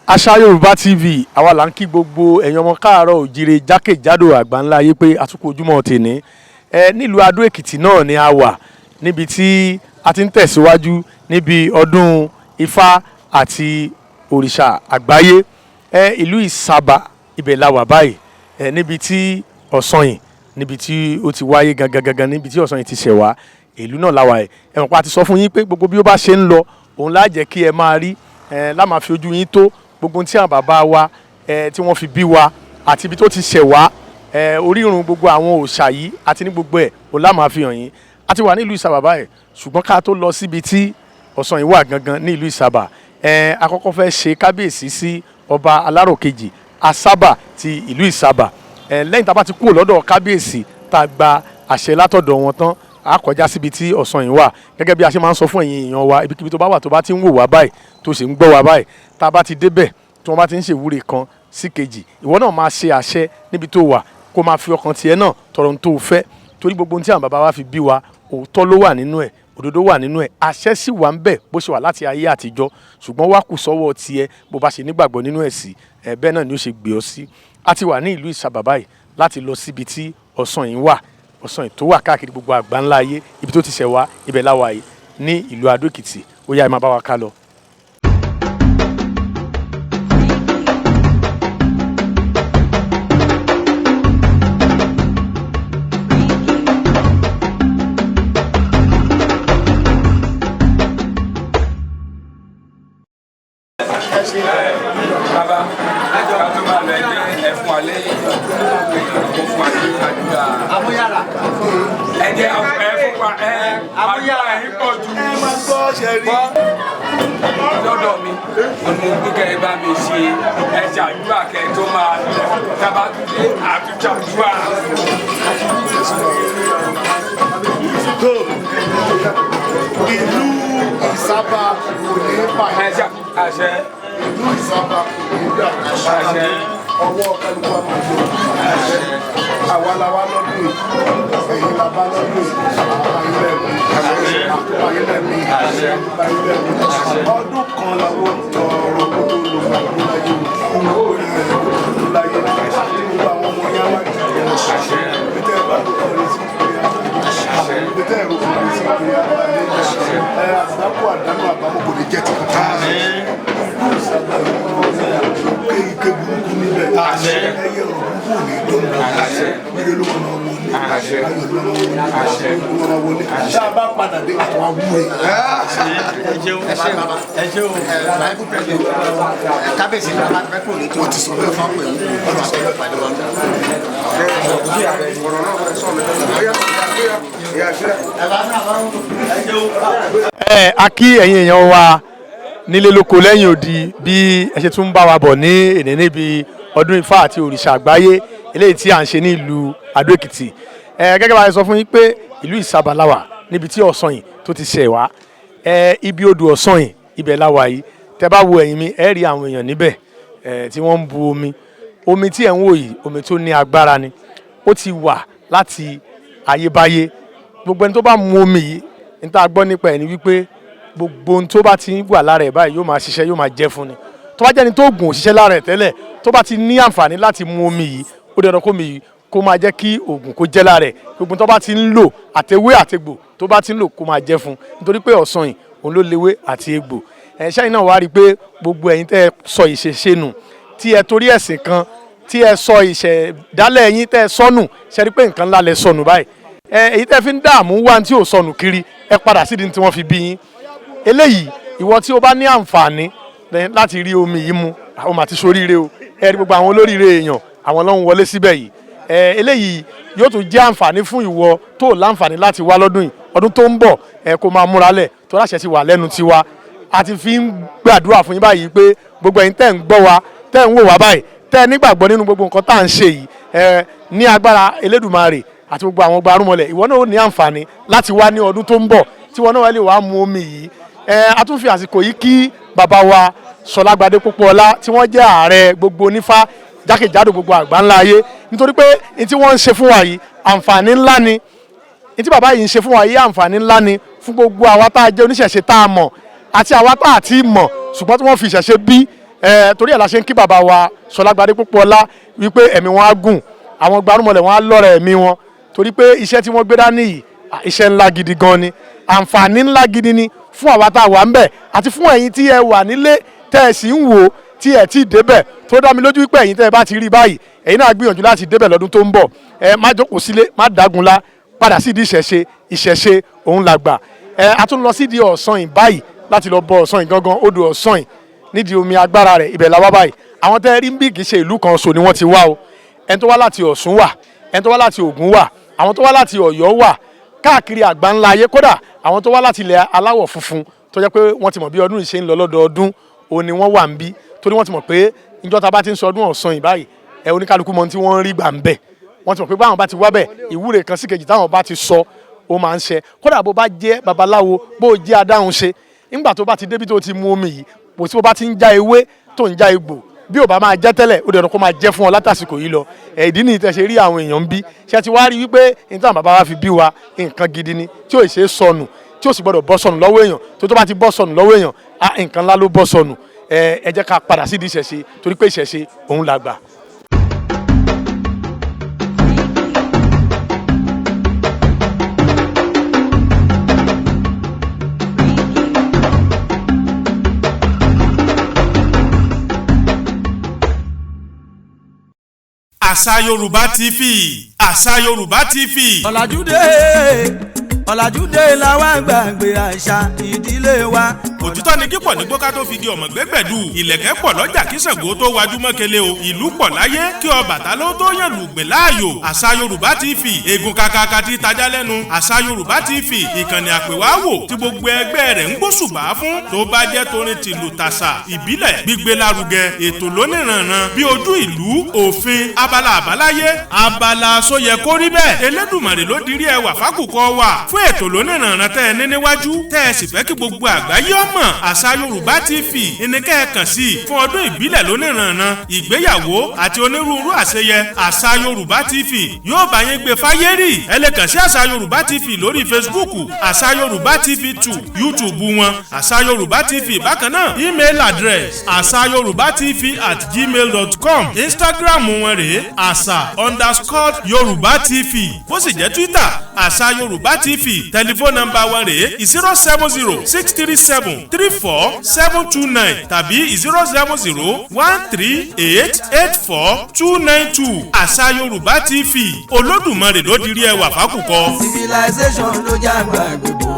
Asayorubatv àwa là ń kí gbogbo ẹ̀yin ọmọ káàárọ̀ òjìrè jákèjádò àgbáńlá ayé pé àtúkò ojúmọ́ tèní nílùú Adó Èkìtì náà ni a wà níbi tí a ti ń tẹ̀síwájú níbi ọdún Ifá àti òrìṣà àgbáyé ìlú ISABA ibẹ̀ la wà báyìí níbi tí OSANYIN níbi tí ó ti wáyé gangan níbi tí OSANYIN ti ṣẹ̀ wá ìlú náà la wà ẹ̀ mọ̀ pa ti sọ fún yín pé gbogbo bí ó bá ṣe ń lọ òun lá jẹ́ kí ẹ máa rí láma fi ojú yín tó gbogbo tí àwọn bàbá wa tí wọ́n fi bí wa àti ibi tó ti ṣẹ̀ wá orírun gbogbo àwọn òòṣà yìí àti ní gbogbo ẹ̀ òun lá máa fi hàn yín a ti wà ní ìlú ISABA báyìí ṣùgbọ́n ká tó lọ síbi tí OSANYIN wà gangan ní ìlú ISABA àkọ́kọ́ fẹ́ ṣe kábíyèsí sí ọba aláròkejì ASABA ti ìlú ISABA lẹ́yìn tá a bá ti kúrò lọ́dọ̀ kábíyèsí tá a gba àṣẹ látọ̀dọ̀ wọn tán a kọjá síbi tí OSANYIN wà gẹ́gẹ́ bí a ṣe máa ń sọ fún ẹ̀yin èèyàn wa ibikíbi tó bá wà tó bá ti ń wò wá báyìí tó sì ń gbọ́ wá báyìí tá a bá ti débẹ̀ tí wọ́n bá ti ń ṣèwúre kan sí kejì ìwọ náà máa ṣe àṣẹ níbi tó wà kó máa fi ọkàn tiẹ̀ náà tọrọ ohun tó fẹ́ torí gbogbo ohun tí àwọn bàbá wa fi bí wa òótọ́ ló wà nínú ẹ̀ òdodo wà nínú ẹ̀ àṣẹ sì wà ń bẹ̀ bó ṣe wà láti ayé àtijọ́ ṣùgbọ́n wá kù sọ́wọ́ tiẹ̀ bó bá ṣe nígbàgbọ́ nínú ẹ̀ sí bẹ́ẹ̀ náà ni ó ṣe gbé ọ sí a ti wà ní ìlú ISABA báyìí láti lọ síbi tí OSANYIN wà OSANYIN tó wà káàkiri gbogbo àgbáńlá ayé ibi tó ti ṣẹ̀ wá ibẹ̀ la wà yìí ní ìlú Adó Èkìtì ó yá ẹ máa bá wa ká lọ. lọ́dọ̀ mi mo gbé ẹ bá mi ṣe ẹja àdúrà kẹ tó máa lọ tábàtúndé àtúntàdúrà. ìlú ISABA kò ní bàjẹ́. àṣẹ. ìlú ISABA kò ní bàjẹ́. ọwọ́ kálukú àmọ́ àwa la wá lọ́dún yìí ẹ̀yin la bá lọ́dún yìí àpáyélẹ́mí ọdún kan làwọn ọ̀rọ̀ tó lò pàdé láyé láyé gbogbo àwọn ọmọ yẹn wá jù pété ẹ bá lóko rẹ sí ìpínlẹ̀ pété ẹ rò fún mi sí ìpínlẹ̀ àdàpọ àdánù àbámọ̀ kò ní jẹ́ ti kúta ike burúkú níbẹ̀ ẹyẹ òkúkú ò ní dọ́nà ilé ló wọn wọlé ayọ̀ ló wọn wọlé tá a bá padà dé àwọn awúre. kábíyèsí bàbá pẹ́pọ̀ ní tí wọ́n ti sọ bẹ́ẹ̀ fún pẹ̀lú ọ̀rọ̀ àtọ́jọ́ pàdé wọn. A kí ẹ̀yin èèyàn wa nílé lóko lẹ́yìn odi bí ẹ ṣe tún ń bá wa bọ̀ ní èdè níbi ọdún Ifá àti òrìṣà àgbáyé eléyìí tí à ń ṣe ní ìlú Adó Èkìtì gẹ́gẹ́ bá a sọ fún yín pé ìlú ISABA la wà níbi tí OSANYIN tó ti ṣẹ̀ wá ibi odò OSANYIN ibẹ̀ la wà yìí tẹ́ bá wo ẹ̀yìn mi ẹ rí àwọn èèyàn níbẹ̀ tí wọ́n ń bu omi tí ẹ̀ ń wò yìí omi tó ní agbára ni ó ti wà láti ayébáyé gbogbo ẹni tó bá mu omi yìí ní tá a gbọ́ nípa ẹ̀ ni wípé gbogbo ohun tó bá ti wà lára ẹ̀ báyìí yóò máa ṣiṣẹ́ yóò máa jẹ́ fún ni tó bá jẹ́ni tó gùn òṣìṣẹ́ lára ẹ̀ tẹ́lẹ̀ tó bá ti ní àǹfààní láti mu omi yìí ó dandan kó mi yìí kó máa jẹ́ kí oògùn kó jẹ́ lára ẹ̀ gbogbo tó bá ti ń lò àtewé àtegbò tó bá ti ń lò kó máa jẹ́ fún nítorí pé OSANYIN òun ló léwé àti egbò ṣẹ́yìn náà wá rí i pé gbogbo ẹ̀yin tẹ́ ẹ sọ ìṣẹ̀ṣe nù tí ẹ torí ẹ̀sìn kan tí ẹ sọ ìṣẹ̀dálẹ̀ ẹ̀yin tẹ́ ẹ sọnù ṣe rí pé nǹkan ńlá lẹ sọnù báyìí èyí tẹ́ fi ń dààmú wá tí ò sọnù kiri ẹ padà sídìí tí wọ́n fi bí yín eléyìí ìwọ tí o bá ní àǹfààní láti rí omi yìí mu àwọn màá ti soríire o ẹ rí gbogbo àwọn olóríire èèyàn àwọn ló ń wọlé síbẹ̀ yìí eléyìí yóò tún jẹ́ àǹfààní fún ìwọ tó láǹfààní láti wá lọ́dún yìí ọdún tó ń bọ̀ kó máa múra lẹ̀ tó láṣẹ ti wà lẹ́nu tiwa a ti fi ń gbàdúrà fún yín báyìí pé gbogbo ẹ̀yin tẹ́ ń gbọ́ wa tẹ́ ń wò wá báyìí tẹ́ nígbàgbọ́ nínú gbogbo nǹkan tá à ń ṣe yìí ní agbára Elédùmarè àti gbogbo àwọn ọgbà arúmọlẹ̀ ìwọ náà ó ní àǹfààní láti wá ní ọdún tó ń bọ̀ tí ìwọ náà lè wá mu omi yìí a tún fi àsìkò yìí kí bàbá wa Ṣọlágbadé Pópóọlá tí wọ́n jẹ́ ààrẹ gbogbo onífá jákèjádò gbogbo àgbáńlá ayé nítorí pé ní tí wọ́n ń ṣe fún wa yìí àǹfààní ńlá ni ní tí bàbá yìí ń ṣe fún wa yìí àǹfààní ńlá ni fún gbogbo àwa tá a jẹ́ oníṣẹ̀ṣe tá a mọ̀ àti àwa tá a ti mọ̀ ṣùgbọ́n tí wọ́n fi ìṣẹ̀ṣe bí torí ẹ̀ la ṣe ń kí bàbá wa Ṣọlágbadé Pópóọlá wípé ẹ̀mí wọn á gùn, àwọn gbarumọlẹ̀ wọn á lọ́rẹ̀ ẹ̀mí wọn, torí pé iṣẹ́ tí wọ́n gbé dání yìí iṣẹ́ ńlá gidi gan ni, àǹfààní ńlá gidi ni fún àwa tá a wà ń bẹ̀ àti fún ẹ̀yin tí ẹ wà nílé tẹ́ ẹ sì ń wò tí ẹ ti débẹ̀, tó dá mi lójú wípé ẹ̀yin tẹ́ ẹ bá ti rí báyìí ẹ̀yin náà gbìyànjú láti débẹ̀ lọ́dún tó ń bọ̀. Má jókòó sílé, má dágunlá, padà sídìí ìṣẹ̀ṣe òun làgbà. A tún lọ sídìí Ọ̀sanyìn báyìí láti lọ bọ Ọ̀sanyìn gangan, odò Ọ̀sanyìn nídìí omi agbára rẹ̀, ibẹ̀ la wá báyìí. Àwọn tẹ́ ẹ rí ń bí kì í ṣe ìlú kan ṣo ni wọ́n ti wá o. Ẹni tó wá láti Ọ̀ṣun wà, ẹni tó wá láti Ògùn wà, àwọn tó wá láti Ọ̀yọ́ wà, káàkiri àgbáńlá ayé, kódà àwọn tó wá láti ilẹ̀ aláwọ̀ funfun tó jẹ́ pé wọ́n ti mọ̀ bí ọdún yìí ṣe ń lọ lọ́dọọdún, òun ni wọ́n wà ń bí, torí wọ́n ti mọ̀ pé ìjọ ta bá ti ń sọ ọdún Ọ̀sanyìn báyìí oníkálukú mọ tí wọ́n ń rí gbà ń bẹ̀. Wọ́n ti mọ̀ pé báwọn bá ti wá bẹ̀ ìwúre kan sí kejì táwọn bá ti sọ ó máa ń ṣe. Kódà bó bá jẹ́ babaláwo, bó jẹ́ adáhùn ṣe, nígbà tó bá ti débi tó ti mu omi yìí, bó tí bó bá ti ń já ewé tó ń já egbò, bí ò bá máa jẹ́ tẹ́lẹ̀ ó dẹ̀rọ kó máa jẹ́ fún ọ látàsìkò yìí lọ. Ìdí nìyí tẹ́ ṣe rí àwọn èèyàn bí ṣe ti wá rí wípé nítorí bàbá wa fi bí wa nǹkan gidi ni tí ò ṣe sọnù, tí ò sì gbọdọ̀ bọ́ sọnù lọ́wọ́ èèyàn, tó bá ti bọ́ sọnù lọ́wọ́ èèyàn nǹkan ńlá ló bọ́ sọnù. Ẹ jẹ́ ká padà sídìí ìṣẹ̀ṣe torí pé ìṣẹ̀ṣe òun làgbà. Asayorubatv, Asayorubatv. Ọ̀làjúdé la wá gbàgbé àṣà ìdílé wa. Òtítọ́ ni kíkọ̀ ní gbọ́ká tó fi di ọmọ gbẹ́gbẹ̀dù. Ìlẹ̀kẹ̀ pọ̀ lọ́jà kí Ṣàngó tó wájú mọ́kẹ́lẹ́ o. Ìlú pọ̀ láyé kí Ọbàtálá tó yàn lùgbìn láàyò. Asayorubatv, egun kakaka ti tajà lẹ́nu. Asayorubatv, ìkànnì àpèwáwò tí gbogbo ẹgbẹ́ rẹ̀ ń gbóṣùbà fún. Tó bá jẹ́ torin tìlù tàṣà ìbílẹ̀ gbígbé lárugẹ. Ètò lóníranran bí ojú ìlú, òfin, abala àbáláyé, abala sóyẹ kórí bẹ́ẹ̀. Elédùmarè ló dirí ẹwà fákùkọ wà. Fún ètò lóníranran tẹ́ ẹ ní níwájú tẹ́ ẹ sì fẹ́ kí gbogbo àgbáyé ọmọ Asayorubatv ìníkẹ́ ẹ kàn sí fún ọdún ìbílẹ̀ lóníranran, ìgbéyàwó àti onírúurú àṣeyẹ. Asayorubatv yóò bá yín gbé fáyérì. Ẹ lè kàn sí Asayorubatv lórí Facebook, Asayorubatv2, YouTube wọn Asayorubatv. Bákan náà email address asayorubatv@gmail.com, Instagram wọn rèé asa_yorubatv, bó sì jẹ́ Twitter Asayorubatv. Tẹlifóònù nọ́mbà wọn rèé 070-637-34729 tàbí 070-138-84292. Asayorubatv, Olódùmarè ló dirí ẹwà fákùkọ. Civilization ló jágbá gbogbo